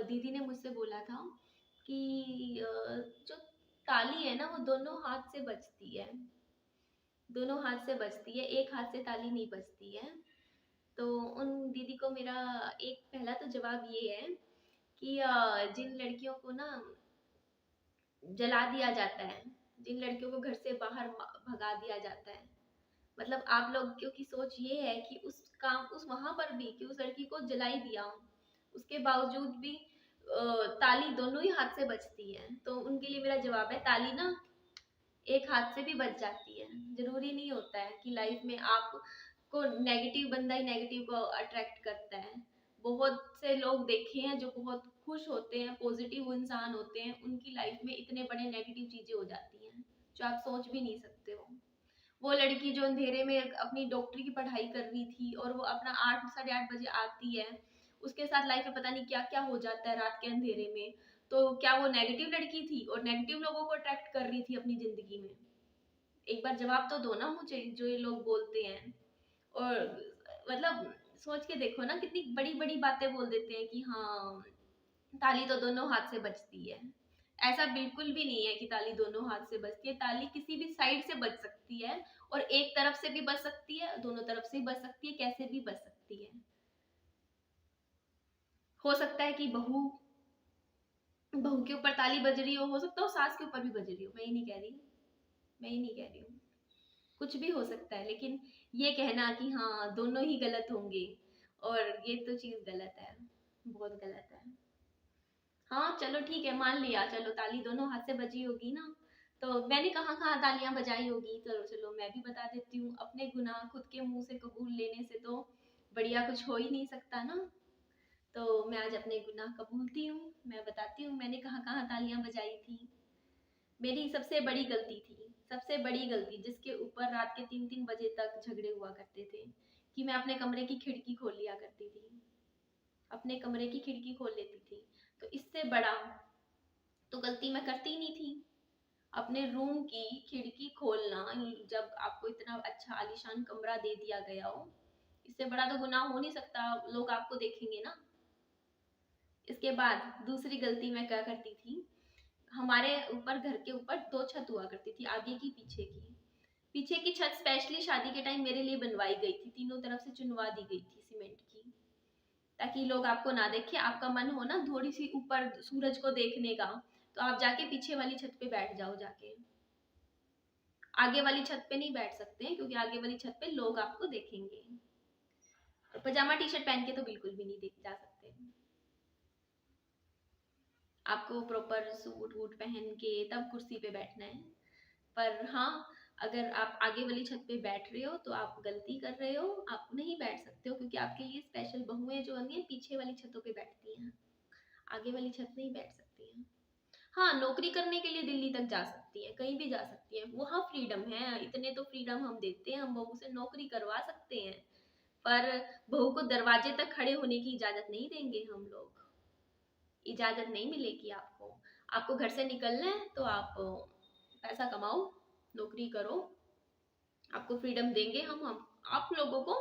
दीदी ने मुझसे बोला था कि जो ताली है ना वो दोनों हाथ से बजती है, दोनों हाथ से बजती है, एक हाथ से ताली नहीं बजती है। तो उन दीदी को मेरा एक पहला तो जवाब ये है कि जिन लड़कियों को ना जला दिया जाता है, जिन लड़कियों को घर से बाहर भगा दिया जाता है, मतलब आप लोगों की सोच ये है कि उस काम उस वहां पर भी कि उस लड़की को जला ही दिया, उसके बावजूद भी ताली दोनों ही हाथ से बजती है। तो उनके लिए मेरा जवाब है ताली ना एक हाथ से भी बच जाती है। जरूरी नहीं होता है कि लाइफ में आपको नेगेटिव बंदा ही नेगेटिव को अट्रैक्ट करता है। बहुत से लोग देखे हैं जो बहुत खुश होते हैं, पॉजिटिव इंसान होते हैं, उनकी लाइफ में इतने बड़े नेगेटिव चीजें हो जाती हैं जो आप सोच भी नहीं सकते हो। वो लड़की जो अंधेरे में अपनी डॉक्टरी की पढ़ाई कर रही थी और वो अपना 8 साढ़े 8 बजे आती है, उसके साथ लाइफ में पता नहीं क्या क्या हो जाता है रात के अंधेरे में। तो क्या वो नेगेटिव लड़की थी और नेगेटिव लोगों को अट्रैक्ट कर रही थी अपनी जिंदगी में? एक बार जवाब तो दो ना मुझे, जो ये लोग बोलते हैं। और मतलब सोच के देखो ना, कितनी बड़ी बड़ी बातें बोल देते हैं कि हाँ ताली तो दोनों हाथ से बजती है। ऐसा बिल्कुल भी नहीं है कि ताली दोनों हाथ से बजती है। ताली किसी भी साइड से बज सकती है, और एक तरफ से भी बज सकती है, दोनों तरफ से भी बज सकती है, कैसे भी बज सकती है। हो सकता है कि बहू बहू के ऊपर ताली बज रही हो सकता है सास के ऊपर भी बज रही हो। मैं ही नहीं कह रही, मैं ही नहीं कह रही हूँ, कुछ भी हो सकता है। लेकिन ये कहना कि हाँ दोनों ही गलत होंगे, और ये तो चीज गलत है, बहुत गलत है। हाँ चलो ठीक है, मान लिया, चलो ताली दोनों हाथ से बजी होगी ना, तो मैंने कहाँ कहाँ तालियां बजाई होगी। चलो चलो मैं भी बता देती हूँ। अपने गुनाह खुद के मुंह से कबूल लेने से तो बढ़िया कुछ हो ही नहीं सकता ना। तो मैं आज अपने गुनाह कबूलती हूँ, मैं बताती हूँ मैंने कहाँ कहाँ तालियां बजाई थी। मेरी सबसे बड़ी गलती थी, सबसे बड़ी गलती, जिसके ऊपर रात के 3-3 बजे तक झगड़े हुआ करते थे, कि मैं अपने कमरे की खिड़की खोल लिया करती थी, अपने कमरे की खिड़की खोल लेती थी। तो इससे बड़ा तो गलती मैं करती नहीं थी। अपने रूम की खिड़की खोलना, जब आपको इतना अच्छा आलीशान कमरा दे दिया गया हो, इससे बड़ा तो गुनाह हो नहीं सकता। लोग आपको देखेंगे ना। इसके बाद दूसरी गलती मैं क्या करती थी, हमारे ऊपर घर के ऊपर 2 छत हुआ करती थी, आगे की पीछे की। पीछे की छत स्पेशली शादी के टाइम मेरे लिए बनवाई गई थी, तीनों तरफ से चुनवा दी गई थी सीमेंट की, ताकि लोग आपको ना देखे। आपका मन हो ना थोड़ी सी ऊपर सूरज को देखने का, तो आप जाके पीछे वाली छत पे बैठ जाओ जाके। आगे वाली छत पे नहीं बैठ सकते हैं, क्योंकि आगे वाली छत पे लोग आपको देखेंगे। और पजामा टी शर्ट पहन के तो बिल्कुल भी नहीं देख जा सकते। आपको प्रॉपर सूट वूट पहन के तब कुर्सी पे बैठना है। पर हाँ, अगर आप आगे वाली छत पे बैठ रहे हो तो आप गलती कर रहे हो, आप नहीं बैठ सकते हो, क्योंकि आपके लिए स्पेशल बहुएं जो होंगी पीछे वाली छतों पे बैठती हैं, आगे वाली छत नहीं बैठ सकती हैं। हाँ, नौकरी करने के लिए दिल्ली तक जा सकती है, कहीं भी जा सकती है, वहाँ फ्रीडम है, इतने तो फ्रीडम हम देते हैं, हम बहू से नौकरी करवा सकते हैं। पर बहू को दरवाजे तक खड़े होने की इजाजत नहीं देंगे हम लोग, इजाजत नहीं मिलेगी आपको। आपको घर से निकलना है तो आप पैसा कमाओ, नौकरी करो, आपको फ्रीडम देंगे हम आप लोगों को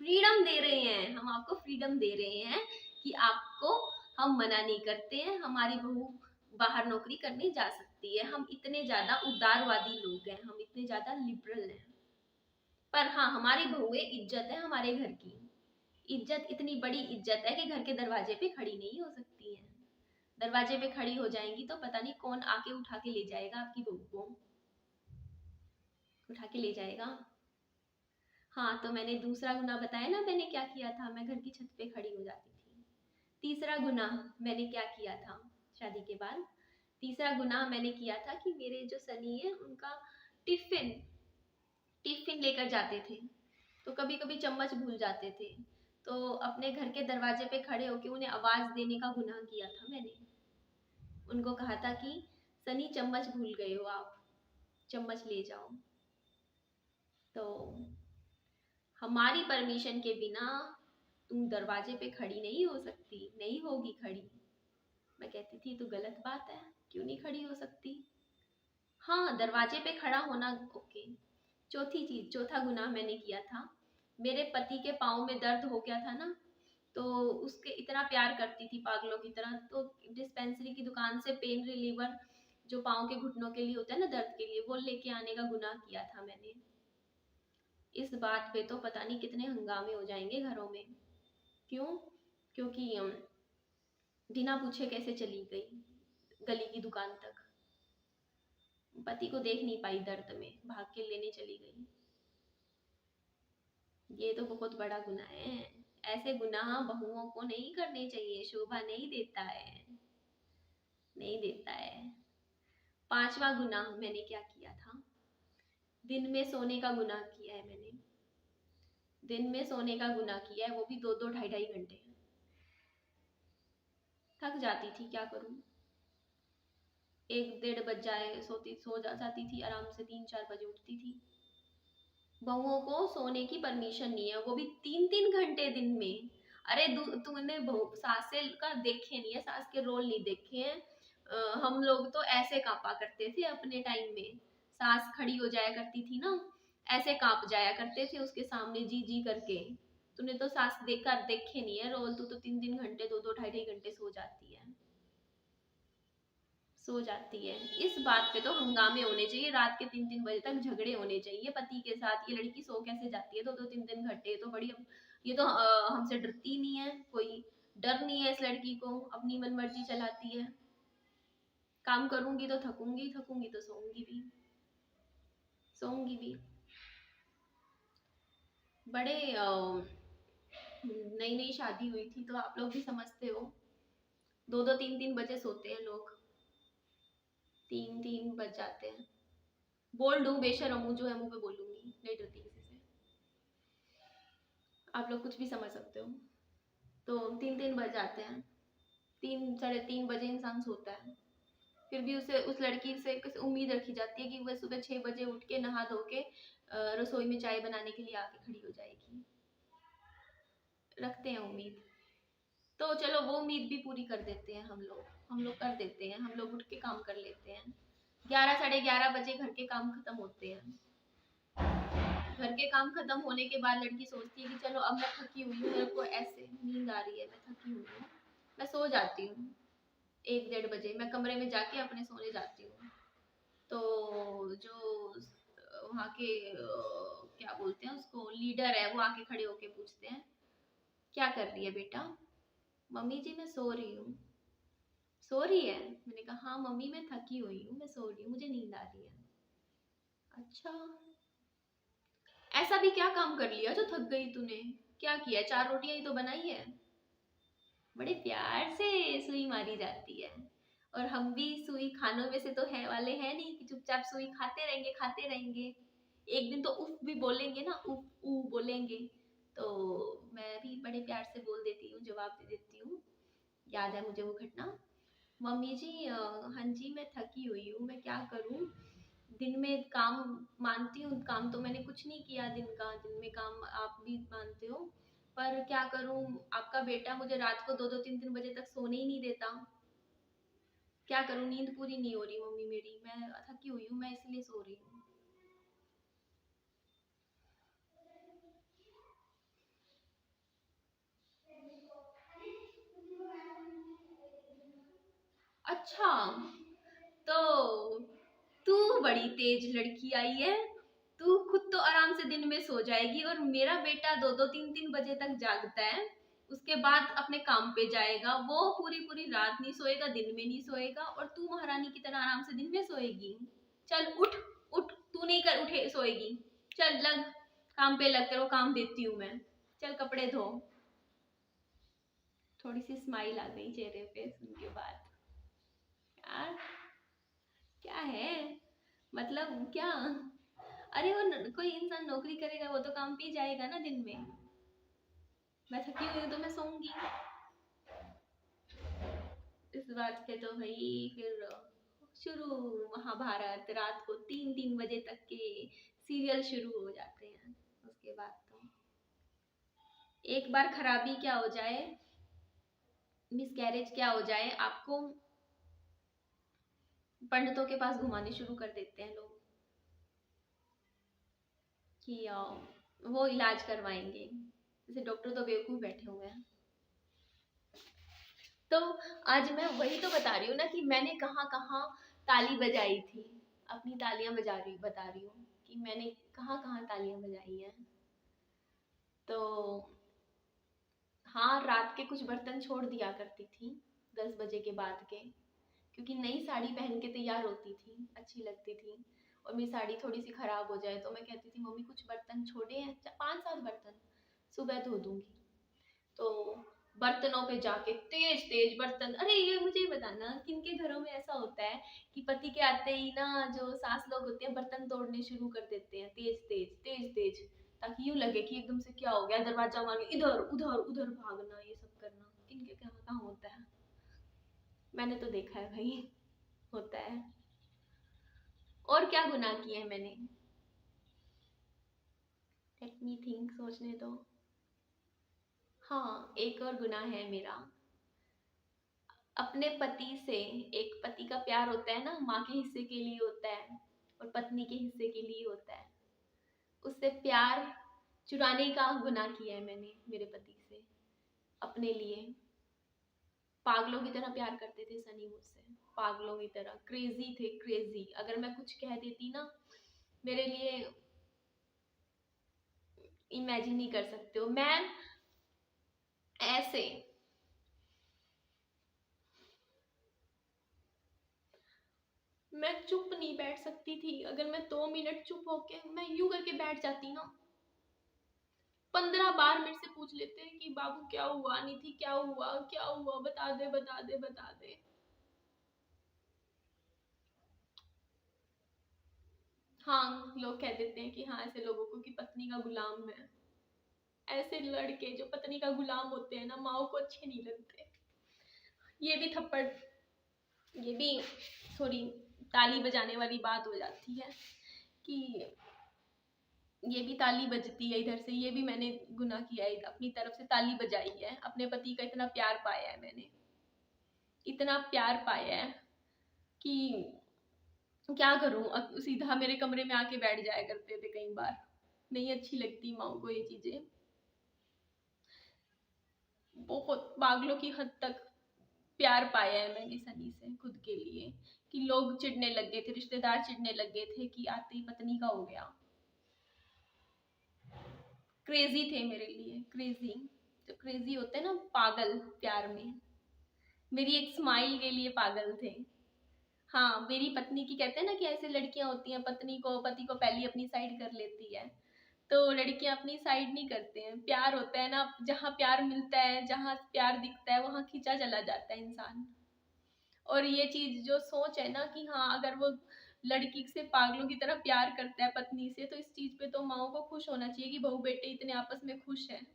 फ्रीडम दे रहे हैं, हम आपको फ्रीडम दे रहे हैं कि आपको हम मना नहीं करते हैं, हमारी बहू बाहर नौकरी करने जा सकती है। हम इतने ज्यादा उदारवादी लोग हैं, हम इतने ज्यादा लिबरल हैं। पर हाँ, हमारी बहुएं इज्जत है हमारे घर की, इज्जत इतनी बड़ी इज्जत है कि घर के दरवाजे पे खड़ी नहीं हो सकती है। दरवाजे पे खड़ी हो जाएंगी तो पता नहीं कौन आके उठा के ले जाएगा, आपकी बहू को उठा के ले जाएगा। हाँ, तो मैंने दूसरा गुना बताया ना मैंने क्या किया था, मैं घर की छत पे खड़ी हो जाती थी। तीसरा गुनाह मैंने क्या किया था शादी के बाद, तीसरा गुनाह मैंने किया था कि मेरे जो सनी है उनका टिफिन टिफिन लेकर जाते थे, तो कभी कभी चम्मच भूल जाते थे। तो अपने घर के दरवाजे पे खड़े होके उन्हें आवाज देने का गुनाह किया था मैंने। उनको कहा था कि सनी चम्मच भूल गए हो आप, चम्मच ले जाओ। तो हमारी परमिशन के बिना तुम दरवाजे पे खड़ी नहीं हो सकती, नहीं होगी खड़ी। मैं कहती थी तो गलत बात है, क्यों नहीं खड़ी हो सकती? हाँ, दरवाजे पे खड़ा होना ओके। चौथी चीज, चौथा गुनाह मैंने किया था, मेरे पति के पाँव में दर्द हो गया था ना, तो उसके इतना प्यार करती थी पागलों की तरह। तो डिस्पेंसरी की दुकान से पेन रिलीवर जो पाँव के घुटनों के लिए होता है ना, दर्द के लिए, वो लेके आने का गुनाह किया था मैंने। इस बात पे तो पता नहीं कितने हंगामे हो जाएंगे घरों में। क्यों? क्योंकि बिना पूछे कैसे चली गई गली की दुकान तक, पति को देख नहीं पाई, दर्द में भाग के लेने चली गई। ये तो बहुत बड़ा गुनाह है। ऐसे गुनाह बहुओं को नहीं करने चाहिए, शोभा नहीं देता है, नहीं देता है। 5वां गुनाह मैंने क्या किया था? दिन में सोने का गुनाह किया है मैंने। दिन में सोने का गुनाह किया है, वो भी 2-2 ढाई-ढाई घंटे। थक जाती थी, क्या करूं। 1-1:30 बज जाए, सो जाती थी आराम से, 3-4 बजे उठती थी। बहुओं को सोने की परमिशन नहीं है, वो भी 3-3 घंटे दिन में। अरे तूने सास से का देखे नहीं है, सास के रोल नहीं देखे हैं। हम लोग तो ऐसे कांपा करते थे अपने टाइम में। सास खड़ी हो जाया करती थी ना, ऐसे कांप जाया करते थे उसके सामने जी जी करके। तूने तो सास देखकर देखे नहीं है रोल। तू तो 3-3 घंटे, 2-2 ढाई-ढाई घंटे सो जाती है, सो जाती है। इस बात पे तो हंगामे होने चाहिए, रात के 3-3 बजे तक झगड़े होने चाहिए पति के साथ। ये लड़की सो कैसे जाती है 2-2 3-3 घंटे? तो बड़ी, ये तो हमसे डरती नहीं है, कोई डर नहीं है इस लड़की को, अपनी मनमर्जी चलाती है। काम करूंगी तो थकूंगी, थकूंगी तो सोऊंगी भी, सोऊंगी भी। बड़े नई नई शादी हुई थी तो आप लोग भी समझते हो, 2-2 3-3 बजे सोते हैं लोग, 3-3 बज जाते हैं। बोल दूं बेशरम हूँ, जो है मुंह पे बोलूंगी, नहीं डरती किसी से। आप लोग कुछ भी समझ सकते हो। तो 3-3 बज जाते हैं, 3-3:30 बजे इंसान सोता है। फिर भी उसे, उस लड़की से उम्मीद रखी जाती है कि वह सुबह 6 बजे उठ के नहा धो के रसोई में चाय बनाने के लिए आके खड़ी हो जाएगी। रखते हैं उम्मीद। तो चलो वो उम्मीद भी पूरी कर देते हैं हम लोग कर देते हैं, हम लोग उठ के काम कर लेते हैं। 11-11:30 बजे घर के काम खत्म होते हैं। घर के काम खत्म होने के बाद लड़की सोचती है कि चलो अब मैं थकी हुई हूँ, मेरे को ऐसे नींद आ रही है, मैं थकी हुई हूँ, मैं सो जाती हूँ। 1-1:30 बजे मैं कमरे में जाके अपने सोने जाती हूँ। तो जो वहाँ के क्या बोलते हैं उसको, लीडर है, वो आके खड़े होके पूछते हैं क्या कर रही है बेटा? मम्मी जी मैं सो रही हूँ। सो रही है? मैंने कहा हाँ मम्मी मैं थकी हुई हूँ, मैं सो रही हूँ, मुझे नींद आ रही है। अच्छा, ऐसा भी क्या काम कर लिया जो थक गई तूने? क्या किया? 4 रोटियां ही तो बनाई है। बड़े प्यार से सुई मारी जाती है। और हम भी सुई खानों में से तो है वाले हैं नहीं कि चुपचाप सुई खाते रहेंगे, खाते रहेंगे। एक दिन तो उफ भी बोलेंगे ना, उफ ऊ बोलेंगे। तो मैं भी बड़े प्यार से बोल देती हूँ, जवाब दे देती हूँ। याद है मुझे वो घटना। मम्मी जी हाँ जी मैं थकी हुई हूँ, मैं क्या करूँ? दिन में काम, मानती हूँ काम तो मैंने कुछ नहीं किया दिन का, दिन में काम आप भी मानते हो, पर क्या करूँ, आपका बेटा मुझे रात को 2-2 3-3 बजे तक सोने ही नहीं देता। क्या करूँ, नींद पूरी नहीं हो रही मम्मी मेरी, मैं थकी हुई हूँ, मैं इसलिए सो रही हूँ। अच्छा, तो तू बड़ी तेज लड़की आई है। तू खुद तो आराम से दिन में सो जाएगी और मेरा बेटा 2-2 3-3 बजे तक जागता है, उसके बाद अपने काम पे जाएगा, वो पूरी पूरी रात नहीं सोएगा, दिन में नहीं सोएगा, और तू महारानी की तरह आराम से दिन में सोएगी। चल उठ, उठ, तू नहीं कर उठे सोएगी, चल लग काम पे, लग, तेरे को काम देती हूँ मैं। चल कपड़े धो। थोड़ी सी स्माइल आ गई चेहरे पे सुन के बात। यार क्या है, मतलब क्या? अरे वो कोई इंसान नौकरी करेगा वो तो काम पे ही जाएगा ना दिन में। मैं थकी हुई हूँ तो मैं सोऊंगी। इस बात पे तो भाई फिर शुरू, महाभारत, रात को 3-3 बजे तक के सीरियल शुरू हो जाते हैं। उसके बाद तो एक बार खराबी क्या हो जाए, मिसकैरेज क्या हो जाए, आपको पंडितों के पास घुमाने शुरू कर देते हैं लोग कि वो इलाज करवाएंगे। जैसे डॉक्टर तो बेवकूफ बैठे हुए हैं। तो आज मैं वही तो बता रही हूँ ना कि मैंने कहाँ कहाँ ताली बजाई थी, अपनी तालियां बता रही हूँ कि मैंने कहाँ कहाँ तालियां बजाई हैं। तो हाँ, रात के कुछ बर्तन छोड़ दिया करती थी 10 बजे के बाद के, क्योंकि नई साड़ी पहन के तैयार होती थी, अच्छी लगती थी। और मेरी साड़ी थोड़ी सी खराब हो जाए तो मैं कहती थी मम्मी कुछ बर्तन छोड़े हैं, 5-7 बर्तन, सुबह धो दूंगी। तो बर्तनों पे जाके तेज तेज बर्तन। अरे ये मुझे ही बताना, किनके घरों में ऐसा होता है कि पति के आते ही ना जो सास लोग होते हैं बर्तन तोड़ने शुरू कर देते हैं, तेज तेज तेज तेज, ताकि यूं लगे कि एकदम से क्या हो गया, दरवाजा मार के इधर उधर उधर भागना, ये सब करना। किनके कहाँ कहाँ होता है, मैंने तो देखा है भाई, होता है। और क्या गुनाह किए हैं मैंने, लेट मी थिंक, सोचने दो। हाँ, एक और गुनाह है मेरा, अपने पति से। एक पति का प्यार होता है ना, माँ के हिस्से के लिए होता है और पत्नी के हिस्से के लिए होता है। उससे प्यार चुराने का गुनाह किया है मैंने मेरे पति से, अपने लिए। पागलों की तरह प्यार करते थे सनी मुझसे, पागलों की तरह, क्रेजी थे, क्रेजी। अगर मैं कुछ कह देती ना, मेरे लिए इमेजिन नहीं कर सकते हो। मैं ऐसे, मैं चुप नहीं बैठ सकती थी। अगर मैं 2 मिनट चुप होके मैं यूं करके बैठ जाती ना, 15 बार मेरे से पूछ लेते कि बाबू क्या हुआ, निधि क्या हुआ, क्या हुआ, बता दे बता दे बता दे। हाँ, लोग कह देते हैं कि हाँ, ऐसे लोगों को कि पत्नी का गुलाम है। ऐसे लड़के जो पत्नी का गुलाम होते हैं ना, माओ को अच्छे नहीं लगते। ये भी थप्पड़, ये भी थोड़ी ताली बजाने वाली बात हो जाती है कि ये भी ताली बजती है इधर से, ये भी मैंने गुनाह किया है, अपनी तरफ से ताली बजाई है। अपने पति का इतना प्यार पाया है मैंने, इतना प्यार पाया है कि क्या करूं। अब सीधा मेरे कमरे में आके बैठ जाया करते थे कई बार। नहीं अच्छी लगती माओ को ये चीजें। बहुत पागलों की हद तक प्यार पाया है मैंने सनी से खुद के लिए, कि लोग चिढ़ने लग गए थे, रिश्तेदार चिढ़ने लग गए थे कि आते ही पत्नी का हो गया। क्रेजी थे मेरे लिए, क्रेजी। जो क्रेजी होते हैं ना, पागल प्यार में, मेरी एक स्माइल के लिए पागल थे। हाँ, मेरी पत्नी की, कहते हैं ना कि ऐसे लड़कियां होती हैं, पति को पहले अपनी साइड कर लेती है। तो लड़कियां अपनी साइड नहीं करते हैं। प्यार होता है ना, जहाँ प्यार मिलता है, जहाँ प्यार दिखता है, वहां खींचा चला जाता है इंसान। और ये चीज जो सोच है ना कि हाँ, अगर वो लड़की से पागलों की तरह प्यार करता है पत्नी से, तो इस चीज पे तो माओ को खुश होना चाहिए कि बहू बेटे इतने आपस में खुश हैं।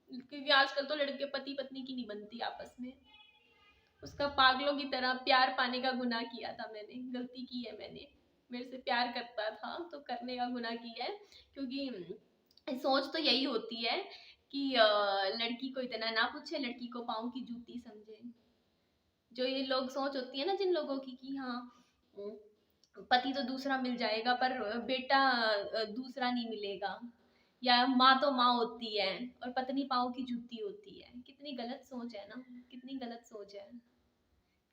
क्योंकि आजकल तो लड़के पति पत्नी की नहीं बनती आपस में। उसका पागलों की तरह प्यार पाने का गुनाह किया था मैंने, गलती की है मैंने। मेरे से प्यार करता था तो करने का गुनाह किया है। क्योंकि सोच तो यही होती है कि लड़की को इतना ना पूछे, लड़की को पाँव की जूती समझे। जो ये लोग सोच होती है ना जिन लोगों की कि हाँ, पति तो दूसरा मिल जाएगा पर बेटा दूसरा नहीं मिलेगा, या माँ तो माँ होती है और पत्नी पाँव की जूती होती है। कितनी गलत सोच है ना, कितनी गलत सोच है।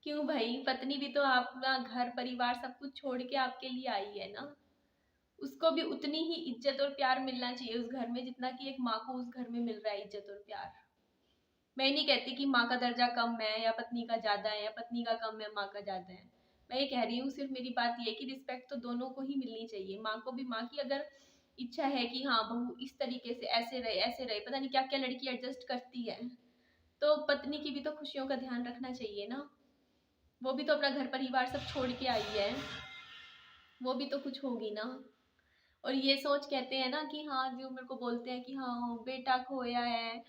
क्यों भाई, पत्नी भी तो अपना घर परिवार सब कुछ छोड़ के आपके लिए आई है ना। उसको भी उतनी ही इज्जत और प्यार मिलना चाहिए उस घर में, जितना कि एक माँ को उस घर में मिल रहा है इज्जत और प्यार। मैं नहीं कहती कि माँ का दर्जा कम है या पत्नी का ज्यादा है, या पत्नी का कम है माँ का ज्यादा है। मैं ये कह रही हूँ, सिर्फ मेरी बात ये है कि रिस्पेक्ट तो दोनों को ही मिलनी चाहिए। माँ को भी, माँ की अगर इच्छा है कि हाँ बहू इस तरीके से ऐसे रहे, पता नहीं क्या क्या लड़की एडजस्ट करती है, तो पत्नी की भी तो खुशियों का ध्यान रखना चाहिए ना। वो भी तो अपना घर परिवार सब छोड़ के आई है, वो भी तो कुछ होगी ना। और ये सोच, कहते हैं ना कि हाँ, जो मेरे को बोलते हैं कि हाँ बेटा खोया है,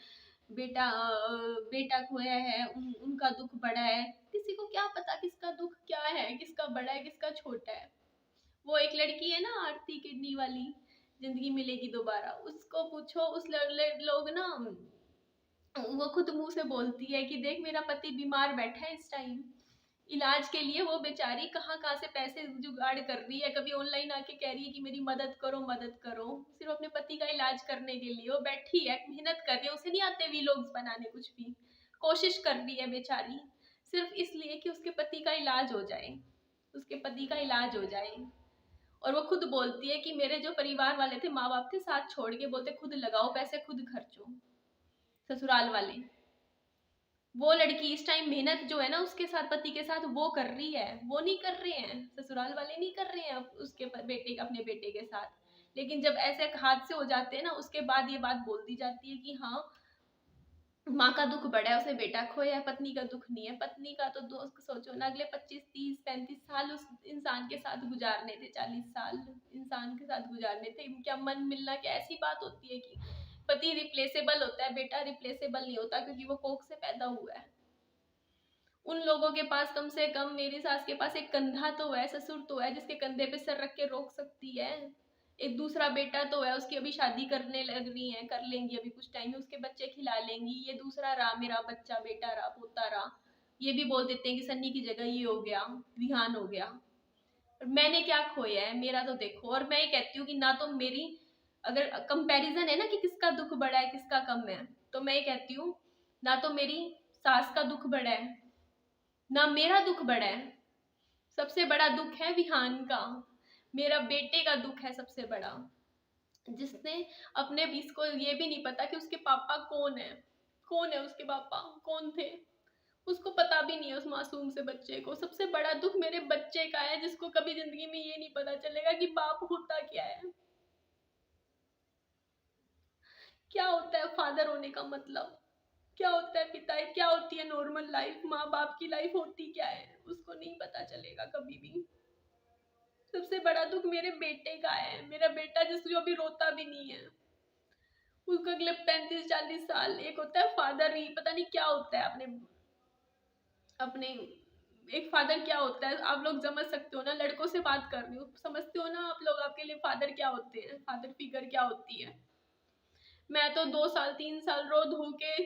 बेटा खोया है, उनका दुख बड़ा है। किसी को क्या पता किसका दुख क्या है, किसका बड़ा है किसका छोटा है। वो एक लड़की है ना आरती, किडनी वाली, जिंदगी मिलेगी दोबारा, उसको पूछो। उस लोग ना, वो खुद मुंह से बोलती है कि देख मेरा पति बीमार बैठा है इस टाइम, इलाज के लिए वो बेचारी कहाँ कहाँ से पैसे जुगाड़ कर रही है। कभी ऑनलाइन आके कह रही है कि मेरी मदद करो मदद करो, सिर्फ अपने पति का इलाज करने के लिए वो बैठी है, मेहनत कर रही है। उसे नहीं आते वीलॉग्स बनाने कुछ भी, कोशिश कर रही है बेचारी। सिर्फ इसलिए कि उसके पति का इलाज हो जाए, उसके पति का इलाज हो जाए। और वो खुद बोलती है कि मेरे जो परिवार वाले थे, माँ बाप थे, साथ छोड़ के बोलते खुद लगाओ पैसे, खुद खर्चो। ससुराल वाले, वो लड़की इस टाइम मेहनत जो है ना उसके साथ, पति के साथ वो कर रही है, वो नहीं कर रहे हैं, ससुराल वाले नहीं कर रहे हैं उसके बेटे, अपने बेटे के साथ। लेकिन जब ऐसे हादसे हो जाते हैं ना, उसके बाद ये बात बोल दी जाती है कि हाँ माँ का दुख बड़ा है, उसे बेटा खोया है, पत्नी का दुख नहीं है। पत्नी का तो दोस्त सोचो ना, अगले 25, 30, 35 साल उस इंसान के साथ गुजारने थे, 40 साल इंसान के साथ गुजारने थे। क्या मन मिलना, क्या ऐसी बात होती है कि पति रिप्लेसेबल होता है, बेटा रिप्लेसेबल नहीं होता क्योंकि वो कोख से पैदा हुआ है। उन लोगों के पास कम से कम, मेरी सास के पास एक कंधा तो है, ससुर तो है जिसके कंधे पे सर रख के रोक सकती है। एक दूसरा बेटा तो है, उसकी अभी शादी करने लग रही है, कर लेंगी अभी कुछ टाइम में, उसके बच्चे खिला लेंगी। ये दूसरा रहा, मेरा बच्चा, बेटा रहा, पोता रहा। ये भी बोल देते हैं कि सन्नी की जगह ये हो गया, विहान हो गया। मैंने क्या खोया है, मेरा तो देखो। और मैं ये कहती हूँ कि ना तो मेरी, अगर कंपैरिजन है ना कि किसका दुख बड़ा है किसका कम है, तो मैं ये कहती हूँ ना तो मेरी सास का दुख बड़ा है ना मेरा दुख बड़ा है। सबसे बड़ा दुख है विहान का, मेरा बेटे का दुख है सबसे बड़ा, जिसने अपने बीच को ये भी नहीं पता कि उसके पापा कौन है, कौन है उसके पापा, कौन थे, उसको पता भी नहीं है उस मासूम से बच्चे को। सबसे बड़ा दुख मेरे बच्चे का है, जिसको कभी जिंदगी में ये नहीं पता चलेगा कि बाप होता क्या है, क्या होता है फादर होने का मतलब, क्या होता है पिता है, क्या होती है नॉर्मल लाइफ, माँ बाप की लाइफ होती क्या है, उसको नहीं पता चलेगा कभी भी। सबसे बड़ा दुख मेरे बेटे का है, मेरा बेटा जिसको अभी रोता भी नहीं है, उसको अगले 35-40 साल। एक होता है फादर, ही पता नहीं क्या होता है अपने अपने एक फादर क्या होता है, आप लोग समझ सकते हो ना, लड़कों से बात कर रही हूँ, समझते हो ना आप लोग, आपके लिए फादर क्या होते हैं, फादर फिगर क्या होती है। मैं तो 2 साल 3 साल रो धो के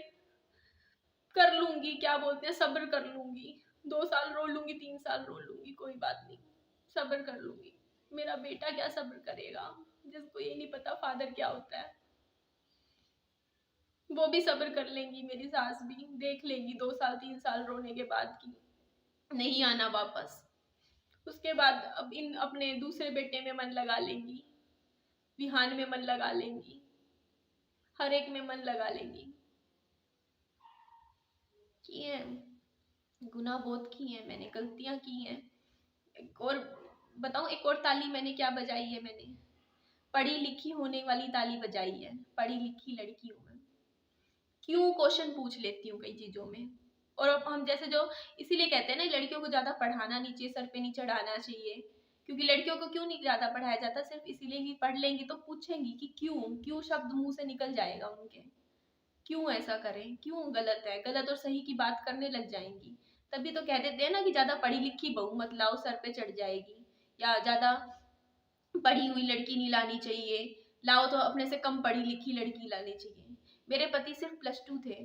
कर लूंगी, क्या बोलते हैं, सब्र कर लूंगी। 2 साल रो लूंगी, 3 साल रो लूंगी, कोई बात नहीं, सब्र कर लूंगी। मेरा बेटा क्या सब्र करेगा, जिसको ये नहीं पता फादर क्या होता है। वो भी सब्र कर लेंगी, मेरी सास भी देख लेंगी 2 साल 3 साल रोने के बाद की नहीं आना वापस। उसके बाद अब इन अपने दूसरे बेटे में मन लगा लेंगी, विहान में मन लगा लेंगी, हर एक में मन लगा लेंगी। किए गुनाह बहुत किए हैं मैंने, गलतियां की हैं। एक और बताऊं, एक और ताली मैंने क्या बजाई है, मैंने पढ़ी लिखी होने वाली ताली बजाई है। पढ़ी लिखी लड़की हूं मैं, क्यों क्वेश्चन पूछ लेती हूँ कई चीजों में। और अब हम जैसे जो, इसीलिए कहते हैं ना लड़कियों को ज्यादा पढ़ाना नहीं चाहिए, सर पे नहीं चढ़ाना चाहिए। क्योंकि लड़कियों को क्यों नहीं ज्यादा पढ़ाया जाता, सिर्फ इसीलिए कि पढ़ लेंगी तो पूछेंगी कि क्यों, क्यों शब्द मुंह से निकल जाएगा उनके, क्यों ऐसा करें, क्यों गलत है, गलत और सही की बात करने लग जाएंगी। तभी तो कह देते हैं ना कि ज्यादा पढ़ी लिखी बहू मत लाओ, सर पे चढ़ जाएगी, या ज्यादा पढ़ी हुई लड़की नहीं लानी चाहिए, लाओ तो अपने से कम पढ़ी लिखी लड़की लानी चाहिए। मेरे पति सिर्फ +2 थे,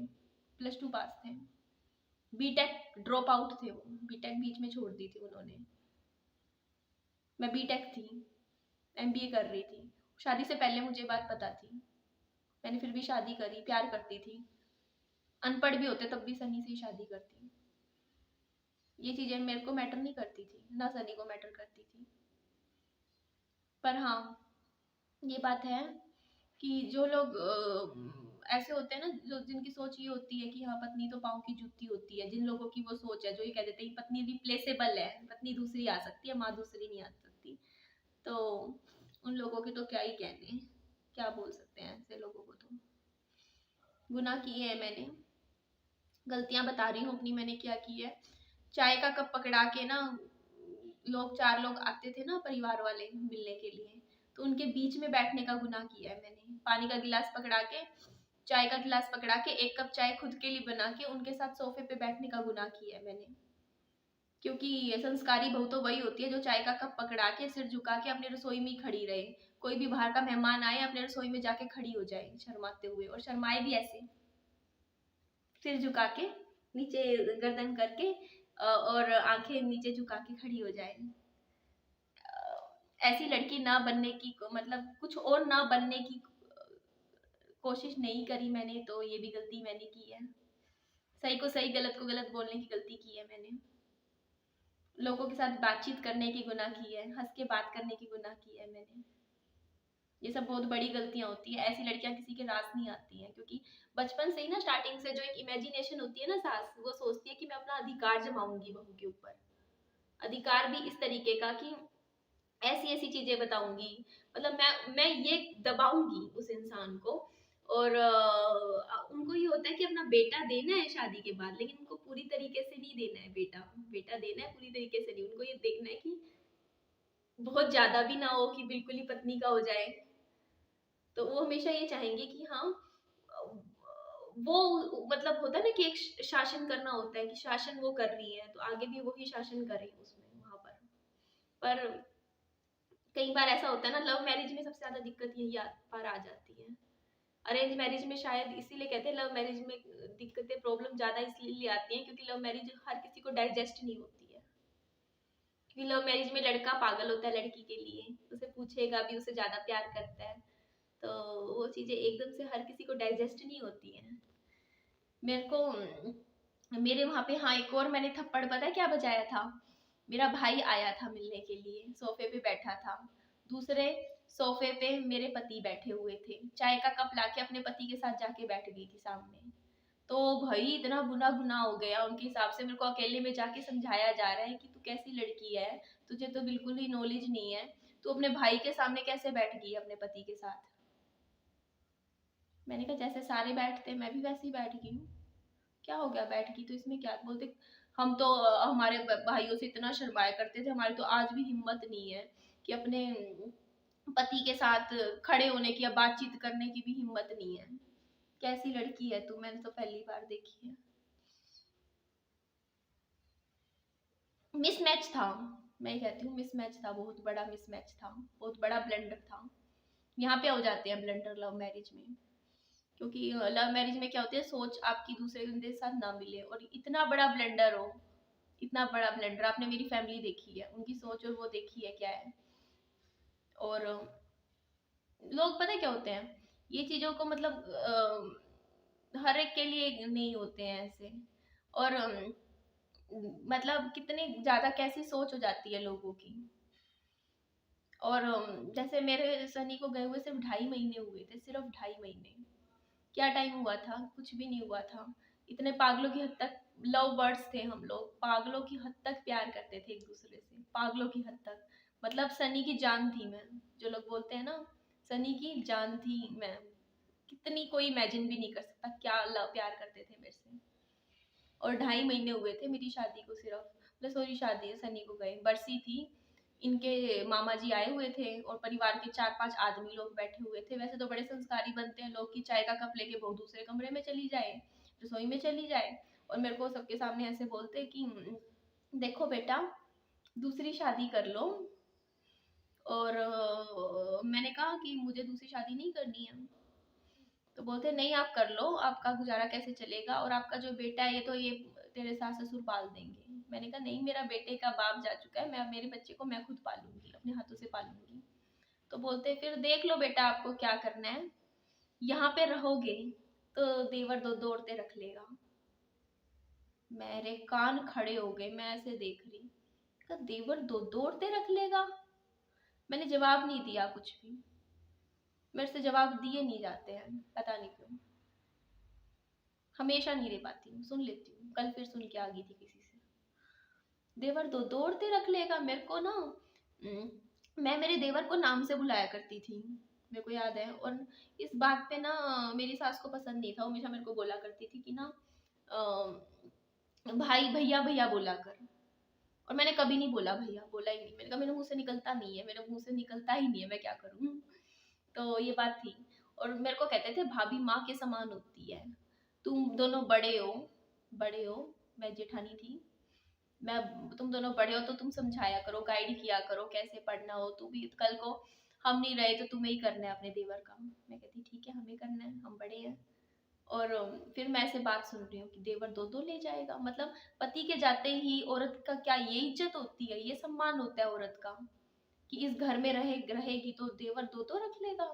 +2 पास थे, बीटेक ड्रॉप आउट थे वो, बीटेक बीच में छोड़ दी थी उन्होंने। मैं बीटेक थी, एमबीए कर रही थी, शादी से पहले मुझे बात पता थी, मैंने फिर भी शादी करी, प्यार करती थी। अनपढ़ भी होते तब भी सनी से ही शादी करती। ये चीजें मेरे को मैटर नहीं करती थी, ना सनी को मैटर करती थी। पर हाँ ये बात है कि जो लोग ऐसे होते हैं ना, जो जिनकी सोच ये होती है कि हाँ पत्नी तो पाँव की जूती होती है, जिन लोगों की वो सोच है, जो ये कह देते हैं कि पत्नी रिप्लेसेबल है, पत्नी दूसरी आ सकती है, माँ दूसरी नहीं आ सकती, तो उन लोगों के तो क्या ही कहने, क्या बोल सकते हैं ऐसे लोगों को। तो गुनाह किए हैं मैंने, गलतियां बता रही हूँ अपनी, मैंने क्या की है। चाय का कप पकड़ा के ना, लोग 4 लोग आते थे ना परिवार वाले मिलने के लिए, तो उनके बीच में बैठने का गुनाह किया है मैंने। पानी का गिलास पकड़ा के, चाय का गिलास पकड़ा के, 1 कप चाय खुद के लिए बना के उनके साथ सोफे पे बैठने का गुनाह किया है मैंने। क्योंकि संस्कारी बहू तो वही होती है जो चाय का कप पकड़ा के, सिर झुका के अपनी रसोई में ही खड़ी रहे। कोई भी बाहर का मेहमान आए, अपने रसोई में जाके खड़ी हो जाए शर्माते हुए, और शर्माए भी ऐसे, सिर झुका के, नीचे गर्दन करके, और आंखें नीचे झुका के खड़ी हो जाए। ऐसी लड़की ना बनने की, मतलब कुछ और ना बनने की कोशिश नहीं करी मैंने, तो ये भी गलती मैंने की है। सही को सही, गलत को गलत बोलने की गलती की है मैंने, लोगों के साथ बातचीत करने की गुनाह की है, हंस के बात करने की गुनाह की है मैंने। ये सब बहुत बड़ी गलतियां होती है, ऐसी लड़कियां किसी के रास नहीं आती हैं, क्योंकि बचपन से ही ना, स्टार्टिंग से जो एक इमेजिनेशन होती है ना सास, वो सोचती है कि मैं अपना अधिकार जमाऊंगी बहू के ऊपर, अधिकार भी इस तरीके का कि ऐसी ऐसी चीजें बताऊंगी, मतलब मैं ये दबाऊंगी उस इंसान को। और उनको ये होता है कि अपना बेटा देना है शादी के बाद, लेकिन उनको पूरी तरीके से नहीं देना है बेटा, बेटा देना है पूरी तरीके से नहीं, उनको ये देखना है कि बहुत ज्यादा भी ना हो कि बिल्कुल ही पत्नी का हो जाए। तो वो हमेशा ये चाहेंगे कि हाँ, वो मतलब होता है ना कि एक शासन करना होता है, कि शासन वो कर रही है तो आगे भी वही शासन करे उसमें, वहां पर कई बार ऐसा होता है ना, लव मैरिज में सबसे ज्यादा दिक्कत यही पार आ जाती है। अरेंज मैरिज में शायद इसीलिए कहते हैं लव मैरिज में दिक्कतें, प्रॉब्लम ज्यादा इसलिए आती हैं क्योंकि लव मैरिज हर किसी को डाइजेस्ट नहीं होती है। क्योंकि लव मैरिज में लड़का पागल होता है लड़की के लिए, उसे पूछेगा भी, उसे ज्यादा प्यार करता है, तो वो चीजें एकदम से हर किसी को डाइजेस्ट नहीं होती हैं। मेरे को मेरे वहां पे, हाँ, एक और मैंने थप्पड़ पता है क्या बजाया था, मेरा भाई आया था मिलने के लिए, सोफे पे बैठा था, दूसरे सोफे पे मेरे पति बैठे हुए थे, चाय का कप लाके अपने पति के साथ जाके बैठ गई थी सामने। तो भाई इतना बुरा गुनाह हो गया उनके हिसाब से, मेरे को अकेले में जाके समझाया जा रहा है कि तू कैसी लड़की है, तुझे तो बिल्कुल ही नॉलेज नहीं है, तू अपने भाई के सामने कैसे बैठ गई अपने पति के साथ। मैंने कहा जैसे सारे बैठते मैं भी वैसे ही बैठ गई हूँ, क्या हो गया बैठ गई तो इसमें क्या। बोलते हम तो हमारे भाइयों से इतना शर्माया करते थे, हमारी तो आज भी हिम्मत नहीं है कि अपने पति के साथ खड़े होने की या बातचीत करने की भी हिम्मत नहीं है। कैसी लड़की है तू, मैंने तो पहली बार देखी है। मिसमैच था, मैं कहती हूँ मिसमैच था, बहुत बड़ा मिसमैच था, बहुत बड़ा ब्लंडर था। यहाँ पे हो जाते हैं ब्लंडर लव मैरिज में, क्योंकि लव मैरिज में क्या होती है, सोच आपकी दूसरे बंदे के साथ ना मिले, और इतना बड़ा ब्लंडर हो, इतना बड़ा ब्लंडर। आपने मेरी फैमिली देखी है, उनकी सोच और वो देखी है क्या है। और लोग पता क्या होते हैं, ये चीजों को मतलब हर एक के लिए नहीं होते हैं ऐसे। और मतलब कितनी ज्यादा कैसी सोच हो जाती है लोगों की। और जैसे मेरे सनी को गए हुए सिर्फ 2.5 महीने हुए थे, सिर्फ 2.5 महीने। क्या टाइम हुआ था, कुछ भी नहीं हुआ था। इतने पागलों की हद तक लव बर्ड्स थे हम लोग, पागलों की हद तक प्यार करते थे एक दूसरे से, पागलों की हद तक। मतलब सनी की जान थी मैं, जो लोग बोलते हैं ना सनी की जान थी मैं, कितनी कोई इमेजिन भी नहीं कर सकता क्या लव प्यार करते थे मेरे से। और 2.5 महीने हुए थे मेरी शादी को, सिर्फ मतलब सॉरी शादी सनी को गए, बरसी थी, इनके मामा जी आए हुए थे और परिवार के 4-5 आदमी लोग बैठे हुए थे। वैसे तो बड़े संस्कारी बनते हैं लोग कि चाय का कप लेके बहुत दूसरे कमरे में चली जाए, रसोई में चली जाए, और मेरे को सबके सामने ऐसे बोलते कि देखो बेटा दूसरी शादी कर लो। और मैंने कहा कि मुझे दूसरी शादी नहीं करनी है। तो बोलते नहीं आप कर लो, आपका गुजारा कैसे चलेगा, और आपका जो बेटा है ये तो ये तेरे सास ससुर पाल देंगे। मैंने कहा नहीं, मेरा बेटे का बाप जा चुका है, मैं मेरे बच्चे को मैं खुद पालूंगी, अपने हाथों से पालूंगी। तो बोलते फिर देख लो बेटा आपको क्या करना है, यहाँ पे रहोगे तो देवर दो दौड़ते रख लेगा। मेरे कान खड़े हो गए, मैं ऐसे देख रही, कहा देवर दो दौड़ते रख लेगा। मैंने जवाब नहीं दिया कुछ भी, मेरे से जवाब दिए नहीं जाते हैं पता नहीं क्यों, हमेशा नहीं दे पाती हूँ, सुन लेती हूँ। कल फिर सुन के आ गई थी किसी से, देवर दो दौड़ते रख लेगा। मेरे को ना मैं मेरे देवर को नाम से बुलाया करती थी, मेरे को याद है। और इस बात पे ना मेरी सास को पसंद नहीं था, वो हमेशा मेरे को बोला करती थी कि ना भाई भैया भैया बोला कर। और मैंने कभी नहीं बोला भैया, बोला ही नहीं, मैंने कहा मेरे मुंह से निकलता नहीं है, मेरे मुंह से निकलता ही नहीं है, मैं क्या करूँ। तो ये बात थी। और मेरे को कहते थे भाभी माँ के समान होती है, तुम दोनों बड़े हो, बड़े हो, मैं जेठानी थी, मैं, तुम दोनों बड़े हो तो तुम समझाया करो, गाइड किया करो कैसे पढ़ना हो, तू भी कल को हम नहीं रहे तो तुम्हें ही करना है अपने देवर का। मैं कहती ठीक है हमें करना है, हम बड़े हैं। और फिर मैं ऐसे बात सुन रही हूँ कि देवर दो दो ले जाएगा, मतलब पति के जाते ही औरत का क्या ये इज्जत होती है, ये सम्मान होता है औरत का कि इस घर में रहेगी तो देवर दो दो रख लेगा।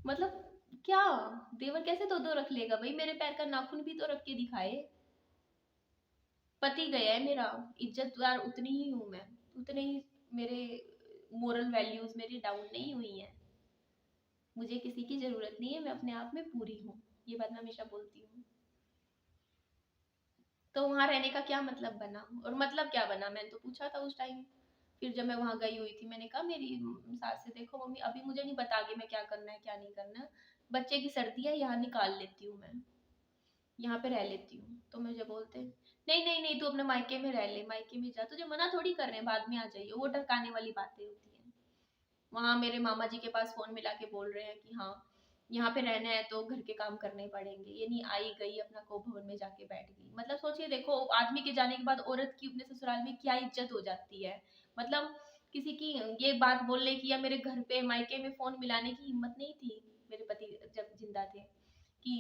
मतलब क्या देवर कैसे दो दो रख लेगा भाई? मेरे पैर का नाखून भी तो रख के दिखाए। पति गया है मेरा, इज्जतदार उतनी ही हूँ मैं, उतने ही मेरे मोरल वैल्यूज मेरी डाउन नहीं हुई हैं। मुझे किसी की जरूरत नहीं है, मैं अपने आप में पूरी हूँ। ये बात मैं हमेशा बोलती हूँ। तो वहां रहने का क्या मतलब बना, और मतलब क्या बना, मैंने तो पूछा था उस टाइम। फिर जब मैं वहां गई हुई थी, मैंने कहा मेरी सास से, देखो मम्मी अभी मुझे नहीं पता आगे मैं क्या करना है क्या नहीं करना है, बच्चे की सर्दी है यहाँ निकाल लेती हूँ मैं, यहाँ पे रह लेती हूँ। तो मुझे बोलते नहीं नहीं नहीं, तू अपने मायके में रह ले, मायके में जा, तुझे मना थोड़ी कर रहे हैं, बाद में आ जाइए। वो टरकाने वाली बातें होती हैं। वहां मेरे मामा जी के पास फोन मिला के बोल रहे हैं कि हाँ यहाँ पे रहना है तो घर के काम करने पड़ेंगे, ये नहीं आई गई अपना को भवन में जाके बैठ गई। मतलब सोचिए, देखो आदमी के जाने के बाद औरत की अपने ससुराल में क्या इज्जत हो जाती है। मतलब किसी की ये बात बोलने की या मेरे घर पे मायके में फोन मिलाने की हिम्मत नहीं थी मेरे पति जब जिंदा थे कि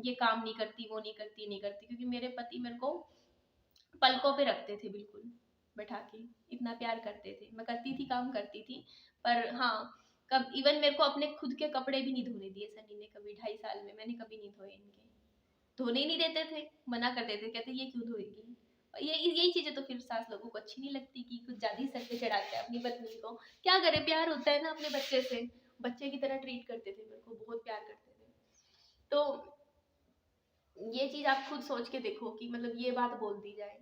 ये काम नहीं करती, वो नहीं करती, नहीं करती, क्योंकि मेरे पति मेरे को पलकों पे रखते थे बिल्कुल बैठा के, इतना प्यार करते थे। मैं करती थी काम करती थी, पर हाँ, कब इवन मेरे को अपने खुद के कपड़े भी नहीं धोने दिए सनी ने कभी, 2.5 साल में मैंने कभी नहीं धोए इनके। धोने ही नहीं देते थे, मना करते थे, कहते ये क्यों धोएगी। और ये यही चीजें तो फिर सास लोगों को अच्छी नहीं लगती कि कुछ ज्यादा ही सर पे चढ़ाते हैं अपनी पत्नी को। क्या करे, प्यार होता है ना अपने बच्चे से, बच्चे की तरह ट्रीट करते थे मेरे को, बहुत प्यार करते थे। तो ये चीज आप खुद सोच के देखो कि मतलब ये बात बोल दी जाए,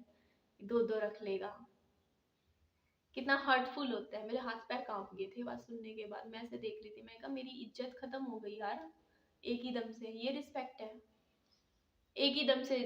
दो दो रख लेगा, कितना हर्टफुल होता है। मेरे हाथ पैर कांप गए थे बात सुनने के बाद। मैं ऐसे देख रही थी, मैं कहा मेरी इज्जत खत्म हो गई यार, एक ही दम से। ये रिस्पेक्ट है, एक ही दम से